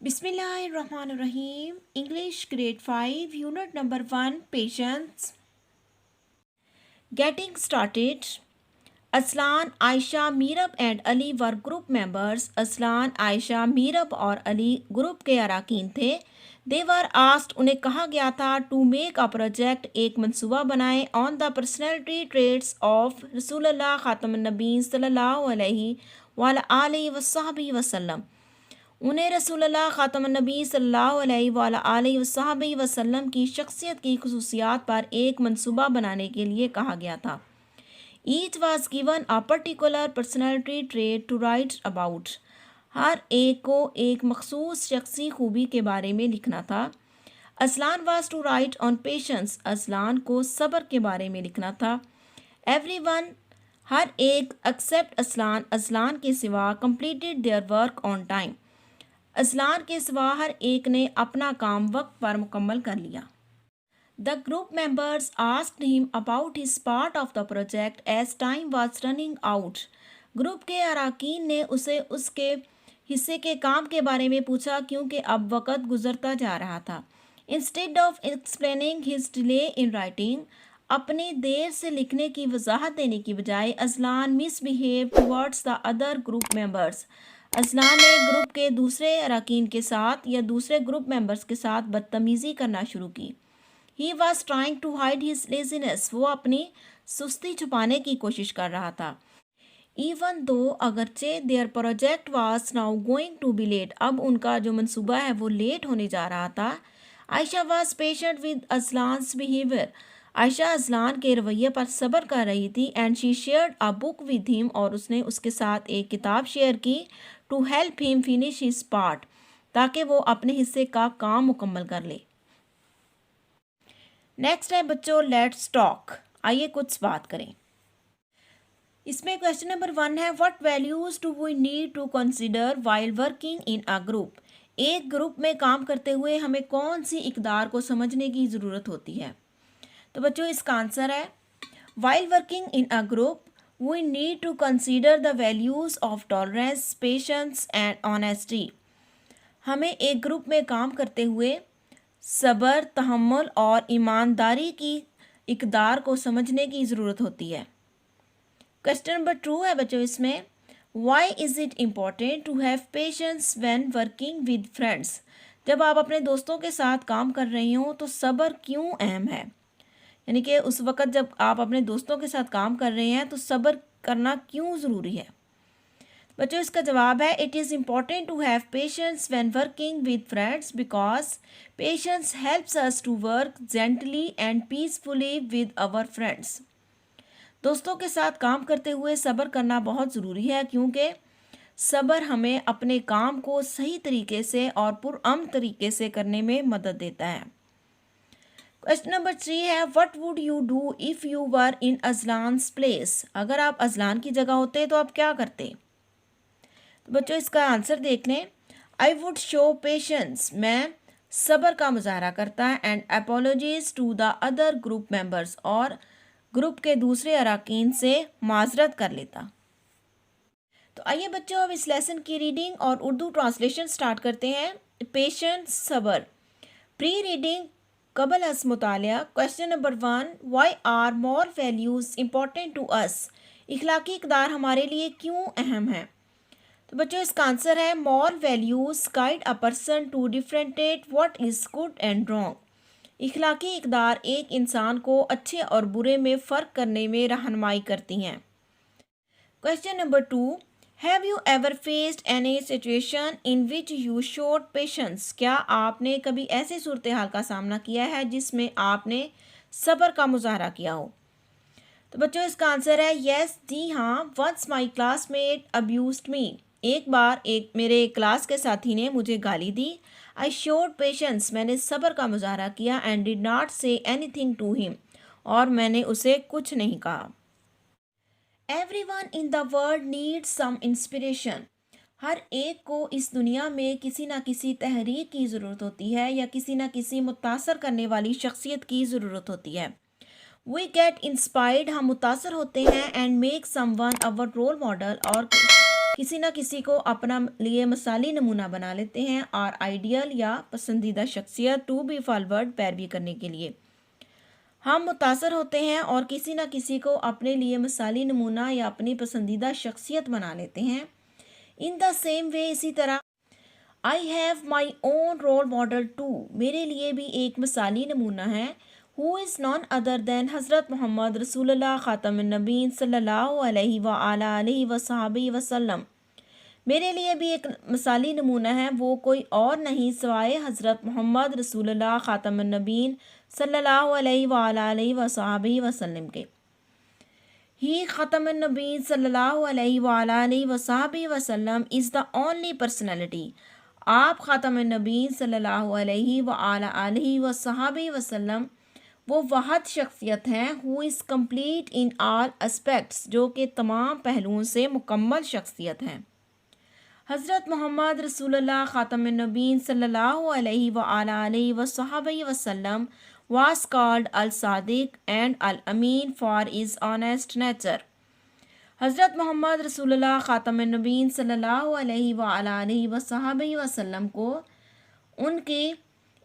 بسم اللہ الرحمن الرحیم. English grade 5 unit number 1 patience. Getting started. Aslan, Ayesha, Meerab and Ali are group members. Aslan, Ayesha, Meerab اور علی گروپ کے اراکین تھے. They were asked، انہیں کہا گیا تھا to make a project، ایک منصوبہ بنائیں on the personality traits of رسول اللہ خاتم النبیین صلی اللہ علیہ وآلہ وصحبہ وسلم. انہیں رسول اللہ خاتم النبی صلی اللہ علیہ وآلہ وصحبہ وسلم کی شخصیت کی خصوصیات پر ایک منصوبہ بنانے کے لیے کہا گیا تھا. Each was given a particular personality trait to write about. ہر ایک کو ایک مخصوص شخصی خوبی کے بارے میں لکھنا تھا. اسلان was to write on patience. اسلان کو صبر کے بارے میں لکھنا تھا. Everyone، ہر ایک except اسلان، اسلان کے سوا completed their work on time. اسلان کے سوا ہر ایک نے اپنا کام وقت پر مکمل کر لیا. The group members asked him about his part of the project as time was running out. Group کے اراکین نے اسے اس کے حصے کے کام کے بارے میں پوچھا کیونکہ اب وقت گزرتا جا رہا تھا. Instead of explaining his delay in writing، اپنی دیر سے لکھنے کی وضاحت دینے کی بجائے اسلان misbehaved towards the other group members. اسلان نے گروپ کے دوسرے اراکین کے ساتھ یا دوسرے گروپ ممبرز کے ساتھ بدتمیزی کرنا شروع کی. He was trying to hide his laziness. وہ اپنی سستی چھپانے کی کوشش کر رہا تھا. Even though، اگرچہ their project was now going to be late، اب ان کا جو منصوبہ ہے وہ لیٹ ہونے جا رہا تھا. عائشہ was patient with Aslan's behavior. عائشہ اسلان کے رویے پر صبر کر رہی تھی. And she shared a book with him، اور اس نے اس کے ساتھ ایک کتاب شیئر کی. To help him finish his part، تاکہ وہ اپنے حصے کا کام مکمل کر لے. نیکسٹ ہے بچوں لیٹس ٹاک. آئیے کچھ بات کریں. اس میں کویسچن نمبر 1 ہے what values do we need to consider while working in a group. ایک گروپ میں کام کرتے ہوئے ہمیں کون سی اقدار کو سمجھنے کی ضرورت ہوتی ہے. تو بچوں اس کا آنسر ہے while working in a group we need to consider the values of tolerance, patience and honesty. ہمیں ایک گروپ میں کام کرتے ہوئے صبر، تحمل اور ایمانداری کی اقدار کو سمجھنے کی ضرورت ہوتی ہے. کویسچن نمبر 2 ہے بچوں اس میں why is it important to have patience when working with friends. جب آپ اپنے دوستوں کے ساتھ کام کر رہے ہوں تو صبر کیوں اہم ہے. یعنی کہ اس وقت جب آپ اپنے دوستوں کے ساتھ کام کر رہے ہیں تو صبر کرنا کیوں ضروری ہے. بچوں اس کا جواب ہے it is important to have patience when working with friends because patience helps us to work gently and peacefully with our friends. دوستوں کے ساتھ کام کرتے ہوئے صبر کرنا بہت ضروری ہے کیونکہ صبر ہمیں اپنے کام کو صحیح طریقے سے اور پرامن طریقے سے کرنے میں مدد دیتا ہے. کویسچن نمبر 3 ہے what would you do if you were in Aslan's place. اگر آپ اسلان کی جگہ ہوتے تو آپ کیا کرتے. تو بچوں اس کا آنسر دیکھ لیں. I would show patience، میں صبر کا مظاہرہ کرتا and apologies to the other group members، اور گروپ کے دوسرے اراکین سے معذرت کر لیتا. تو آئیے بچوں اب اس لیسن کی ریڈنگ اور اردو ٹرانسلیشن سٹارٹ کرتے ہیں. پیشنس، صبر. پری ریڈنگ قبل از مطالعہ. Question number 1 why are moral values important to us. اخلاقی اقدار ہمارے لیے کیوں اہم ہیں. تو بچوں اس کا آنسر ہے moral values guide a person to differentiate what is good and wrong. اخلاقی اقدار ایک انسان کو اچھے اور برے میں فرق کرنے میں رہنمائی کرتی ہیں. Question number 2 Have you ever faced any situation in which you showed patience. کیا آپ نے کبھی ایسے صورتحال کا سامنا کیا ہے جس میں آپ نے صبر کا مظاہرہ کیا ہو. تو بچوں اس کا آنسر ہے یس، جی ہاں. once my classmate abused me. ایک بار میرے کلاس کے ساتھی نے مجھے گالی دی. I showed patience، میں نے صبر کا مظاہرہ کیا and did not say anything to him، اور میں نے اسے کچھ نہیں کہا. Everyone in the world needs some inspiration. ہر ایک کو اس دنیا میں کسی نہ کسی تحریک کی ضرورت ہوتی ہے یا کسی نہ کسی متاثر کرنے والی شخصیت کی ضرورت ہوتی ہے. We get inspired، ہم متاثر ہوتے ہیں and make someone our role model، اور کسی نہ کسی کو اپنا لیے مثالی نمونہ بنا لیتے ہیں اور آئیڈیل یا پسندیدہ شخصیت ٹو بی فالورڈ پیروی کرنے کے لیے ہم متاثر ہوتے ہیں اور کسی نہ کسی کو اپنے لیے مثالی نمونہ یا اپنی پسندیدہ شخصیت بنا لیتے ہیں. ان دا سیم وے اسی طرح I have my own role model to میرے لیے بھی ایک مثالی نمونہ ہے ہو از نان ادر دین حضرت محمد رسول اللہ خاتم النبیین صلی اللہ علیہ وآلہ وصحبہ وسلم. میرے لیے بھی ایک مثالی نمونہ ہے وہ کوئی اور نہیں سوائے حضرت محمد رسول اللہ خاتم النبیین صلی اللہ علیہ وآلہ وصحبہ وسلم کے. ہی ختم النبیین صلی اللہ علیہ وآلہ وصحبہ وسلم از دا اونلی پرسنالٹی. آپ خاتم النبیین صلی اللہ علیہ وآلہ وصحبہ وسلم وہ واحد شخصیت ہیں who is complete in all aspects جو کہ تمام پہلوؤں سے مکمل شخصیت ہیں. حضرت محمد رسول اللہ خاتم النبیین صلی اللہ علیہ وآلہ وصحبہ وسلم was called al-Sadiq and al-Amin for his honest nature. حضرت محمد رسول اللہ خاتم النبیین صلی اللہ علیہ وآلہ وصحبہ وسلم کو ان کی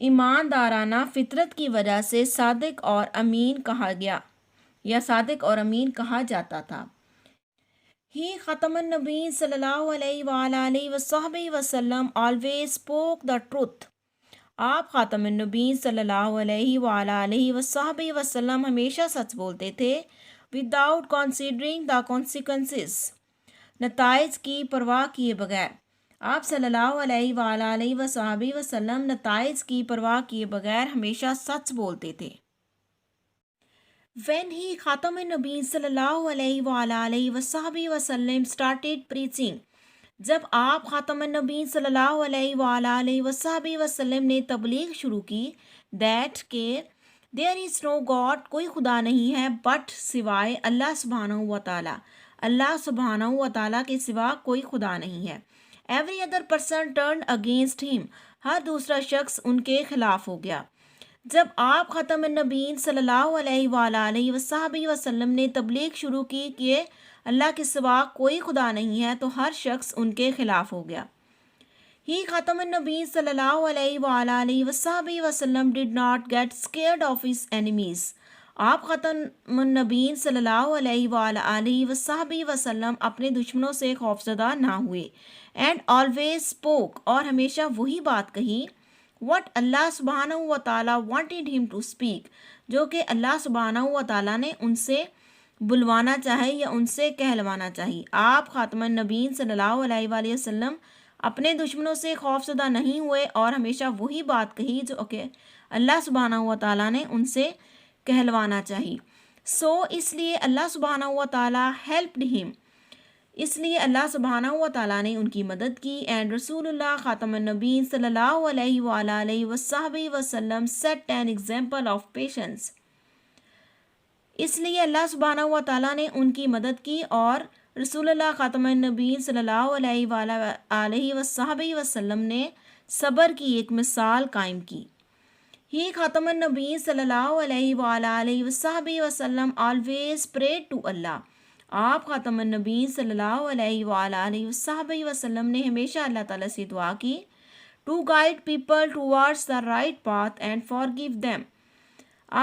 ایماندارانہ فطرت کی وجہ سے صادق اور امین کہا گیا یا صادق اور امین کہا جاتا تھا. ہی ختم النبیین صلی اللہ علیہ وآلہ وصحبہ وسلم always spoke the truth. آپ خاتم النبیین صلی اللہ علیہ وآلہ وصحبہ وسلم ہمیشہ سچ بولتے تھے without considering the consequences. نتائج کی پرواہ کیے بغیر. آپ صلی اللہ علیہ وآلہ وصحبہ وسلم نتائج کی پرواہ کیے بغیر ہمیشہ سچ بولتے تھے. When he خاتم النبیین صلی اللہ علیہ وآلہ وصحبہ وسلم started preaching جب آپ خاتم النبیین صلی اللہ علیہ وآلہ وصحبہ وسلم نے تبلیغ شروع کی that کہ there is no God کوئی خدا نہیں ہے but سوائے اللہ سبحانہ و تعالیٰ اللہ سبحانہ و تعالیٰ کے سوا کوئی خدا نہیں ہے. Every other person turned against him ہر دوسرا شخص ان کے خلاف ہو گیا. جب آپ ختم النبیین صلی اللہ علیہ وآلہ وصحبہ وسلم نے تبلیغ شروع کی کہ اللہ کے سوا کوئی خدا نہیں ہے تو ہر شخص ان کے خلاف ہو گیا. ہی ختم النبیین صلی اللہ علیہ وآلہ وصحبہ وسلم did not get scared of his enemies. آپ ختم النبیین صلی اللہ علیہ وآلہ وصحبہ وسلم اپنے دشمنوں سے خوفزدہ نہ ہوئے and always spoke اور ہمیشہ وہی بات کہی what اللہ سبحانہ و تعالیٰ wanted him to speak جو کہ اللہ سبحانہ و تعالیٰ نے ان سے بلوانا چاہے یا ان سے کہلوانا چاہیے. آپ خاتم النبیین صلی اللہ علیہ وآلہ وسلم اپنے دشمنوں سے خوفزدہ نہیں ہوئے اور ہمیشہ وہی بات کہی جو کہ اللہ سبحانہ و تعالیٰ نے ان سے کہلوانا چاہیے. اس لیے اللہ سبحانہ و تعالیٰ helped him اس لیے اللہ سبحانہ و تعالیٰ نے ان کی مدد کی اینڈ رسول اللہ خاتم النبیین صلی اللہ علیہ وآلہ وصحبہ وسلم set an example of patience. اس لیے اللہ سبحانہ و تعالیٰ نے ان کی مدد کی اور رسول اللہ خاتم النبیین صلی اللہ علیہ وآلہ وصحبہ وسلم نے صبر کی ایک مثال قائم کی. ہی خاتم النبیین صلی اللہ علیہ وآلہ وصحبہ وسلم always prayed to Allah. آپ خاتم النبیین صلی اللہ علیہ وآلہ وصحبہ وسلم نے ہمیشہ اللہ تعالیٰ سے دعا کی to guide people towards the right path and forgive them.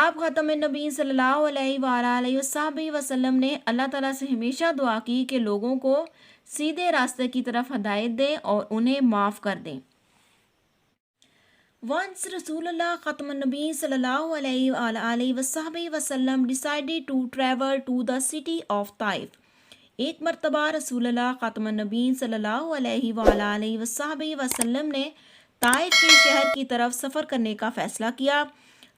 آپ خاتم النبیین صلی اللہ علیہ وآلہ وصحبہ وسلم نے اللہ تعالیٰ سے ہمیشہ دعا کی کہ لوگوں کو سیدھے راستے کی طرف ہدایت دیں اور انہیں معاف کر دیں. Once رسول اللہ ختم النبیین صلی اللہ علیہ وآلہ وصحبہ وسلم decided to travel to the city of Taif. ایک مرتبہ رسول اللہ ختم النبیین صلی اللہ علیہ وآلہ وصحبہ وسلم نے طائف کے شہر کی طرف سفر کرنے کا فیصلہ کیا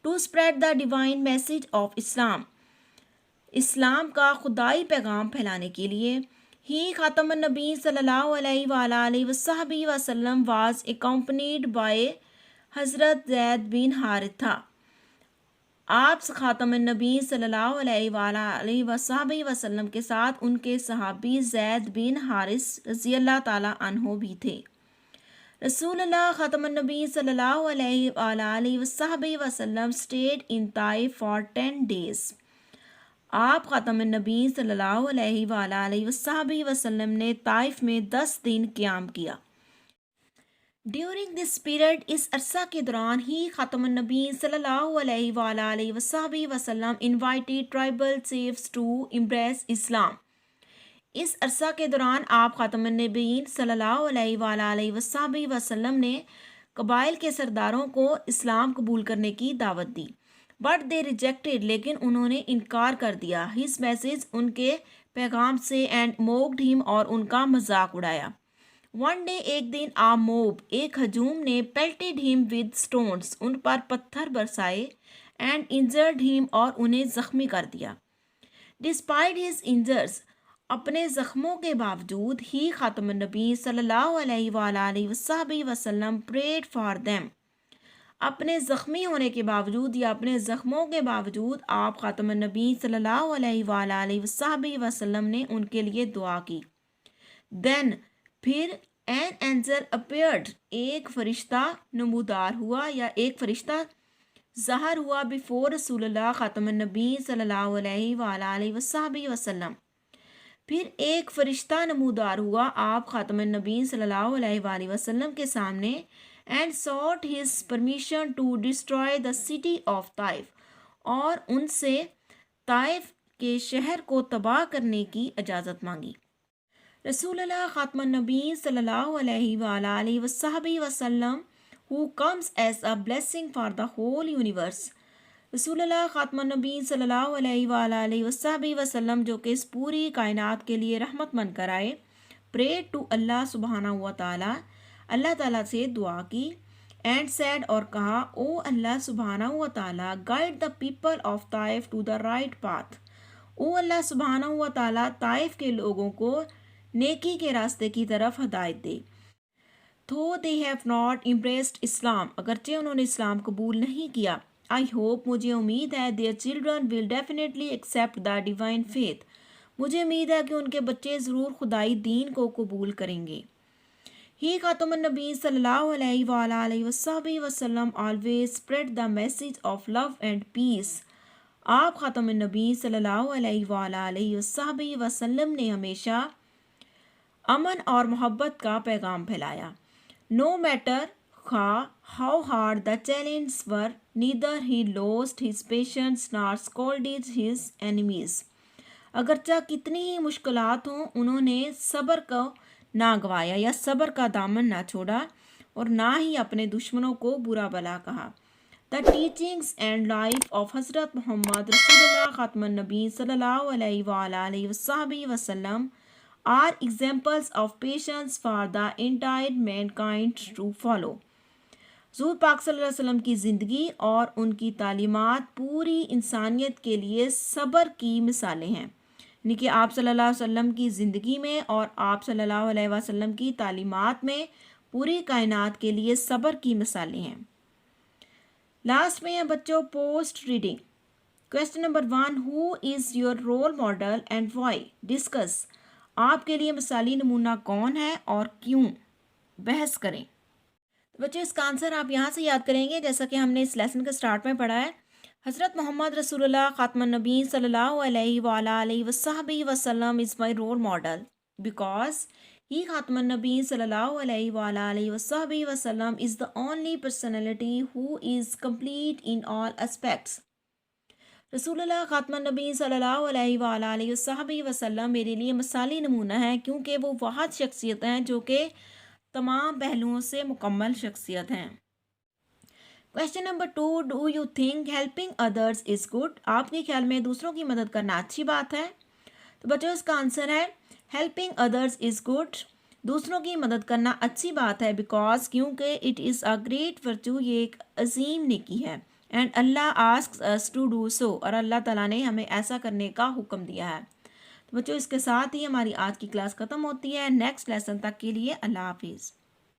to spread the divine message of Islam. اسلام کا خدائی پیغام پھیلانے کے لیے. ہی خاتم النبیین صلی اللہ علیہ وآلہ وصحبہ وسلم was accompanied by حضرت زید بن حارثہ. آپ خاتم النبیین صلی اللہ علیہ وآلہ وصحبہ وسلم کے ساتھ ان کے صحابی زید بن حارث رضی اللہ تعالیٰ عنہ بھی تھے. رسول اللہ ختم النبیین صلی اللہ علیہ وآلہ وصحبہ وسلم stayed in Taif for 10 days. آپ خاتم النبی صلی اللہ علیہ وآلہ وسلم نے طائف میں 10 دن قیام کیا. ڈیورنگ دس پیریڈ، اس عرصہ کے دوران ہی خاتم النبی صلی اللہ علیہ وآلہ وسلم invited tribal chiefs to embrace Islam. اس عرصہ کے دوران آپ خاتم النبیین صلی اللہ علیہ وآلہ وسلم نے قبائل کے سرداروں کو اسلام قبول کرنے کی دعوت دی. بٹ دے ریجیکٹڈ، لیکن انہوں نے انکار کر دیا. ہز میسج، ان کے پیغام سے، اینڈ موکڈ ہم، اور ان کا مذاق اڑایا. ون ڈے، ایک دن، آ موب، ایک ہجوم نے، پیلٹڈ ہم ود سٹونز، ان پر پتھر برسائے، اینڈ انجرڈ ہم، اور انہیں زخمی کر دیا. ڈسپائٹ ہز انجرز، اپنے زخموں کے باوجود، ہی خاتم النبی صلی اللہ علیہ وآلہ وسلم پریڈ فار دیم. اپنے زخمی ہونے کے باوجود یا اپنے زخموں کے باوجود آپ خاتم النبی صلی اللہ علیہ وآلہ وسلم نے ان کے لیے دعا کی. دین، پھر، این اینجل اپیئرڈ، ایک فرشتہ نمودار ہوا یا ایک فرشتہ ظاہر ہوا، بیفور رسول اللہ، خاتم النبی صلی اللہ علیہ وآلہ وسلم. پھر ایک فرشتہ نمودار ہوا آپ خاتم النبی صلی اللہ علیہ وآلہ وسلم کے سامنے، and sought his permission to destroy the city of Taif, اور ان سے طائف کے شہر کو تباہ کرنے کی اجازت مانگی. رسول اللہ خاتم النبی صلی اللہ علیہ وآلہ وسلم who comes as a blessing for the whole universe. رسول اللہ خاتم النبی صلی اللہ علیہ وآلہ وسلم جو کہ اس پوری کائنات کے لیے رحمت بن کر آئے. پریڈ ٹو اللہ سبحانہ و تعالیٰ، اللہ تعالیٰ سے دعا کی. اینڈ سیڈ، اور کہا، او اللہ سبحانہ و تعالیٰ، guide the people of Taif to the right path. او اللہ سبحانہ و تعالیٰ، طائف کے لوگوں کو نیکی کے راستے کی طرف ہدایت دے. Though they have not embraced اسلام، اگرچہ انہوں نے اسلام قبول نہیں کیا. I hope، مجھے امید ہے، their children will definitely accept the divine faith، مجھے امید ہے کہ ان کے بچے ضرور خدائی دین کو قبول کریں گے. He خاتم النبی صلی اللہ علیہ وآلہ وسلم always spread the message of love and peace. آپ خاتم النبی صلی اللہ علیہ وآلہ وسلم نے ہمیشہ امن اور محبت کا پیغام پھیلایا. No matter how hard the challenges were, neither he lost his patience nor scolded his enemies. اگرچہ کتنی ہی مشکلات ہوں، انہوں نے صبر کو نہ گوایا یا صبر کا دامن نہ چھوڑا، اور نہ ہی اپنے دشمنوں کو برا بلا کہا. The teachings and life of حضرت محمد رسول اللہ خاتم النبی صلی اللہ علیہ وآلہ وسلم are examples of patience for the entire mankind to follow. حضور پاک صلی اللہ علیہ وسلم کی زندگی اور ان کی تعلیمات پوری انسانیت کے لیے صبر کی مثالیں ہیں. یعنی کہ آپ صلی اللہ علیہ وسلم کی زندگی میں اور آپ صلی اللہ علیہ وسلم کی تعلیمات میں پوری کائنات کے لیے صبر کی مثالیں ہیں. لاسٹ میں ہے بچوں post reading. Question number 1، who is your role model and why? Discuss, آپ کے لیے مثالی نمونہ کون ہے اور کیوں؟ بحث کریں. بچوں اس کا آنسر آپ یہاں سے یاد کریں گے جیسا کہ ہم نے اس لیسن کے سٹارٹ میں پڑھا ہے. حضرت محمد رسول اللہ خاتم النبی صلی اللہ علیہ وآلہ وسلم از مائی رول ماڈل بیکاز ہی خاتم النبی صلی اللہ علیہ وآلہ وسلم is the only personality who is complete in all aspects. رسول اللہ خاتم النبی صلی اللہ علیہ وآلہ وسلم میرے لیے مثالی نمونہ ہے کیونکہ وہ واحد شخصیت ہیں جو کہ تمام پہلوؤں سے مکمل شخصیت ہیں. Question number 2، do you think helping others is good? آپ کے خیال میں دوسروں کی مدد کرنا اچھی بات ہے؟ تو بچوں اس کا آنسر ہے ہیلپنگ ادرس از گڈ، دوسروں کی مدد کرنا اچھی بات ہے بیکاز کیونکہ it is a great virtue, یہ ایک عظیم نیکی ہے. اینڈ اللہ asks us to do so, اور اللہ تعالیٰ نے ہمیں ایسا کرنے کا حکم دیا ہے. تو بچوں اس کے ساتھ ہی ہماری آج کی کلاس ختم ہوتی ہے. نیکسٹ لیسن تک کے لیے اللہ حافظ.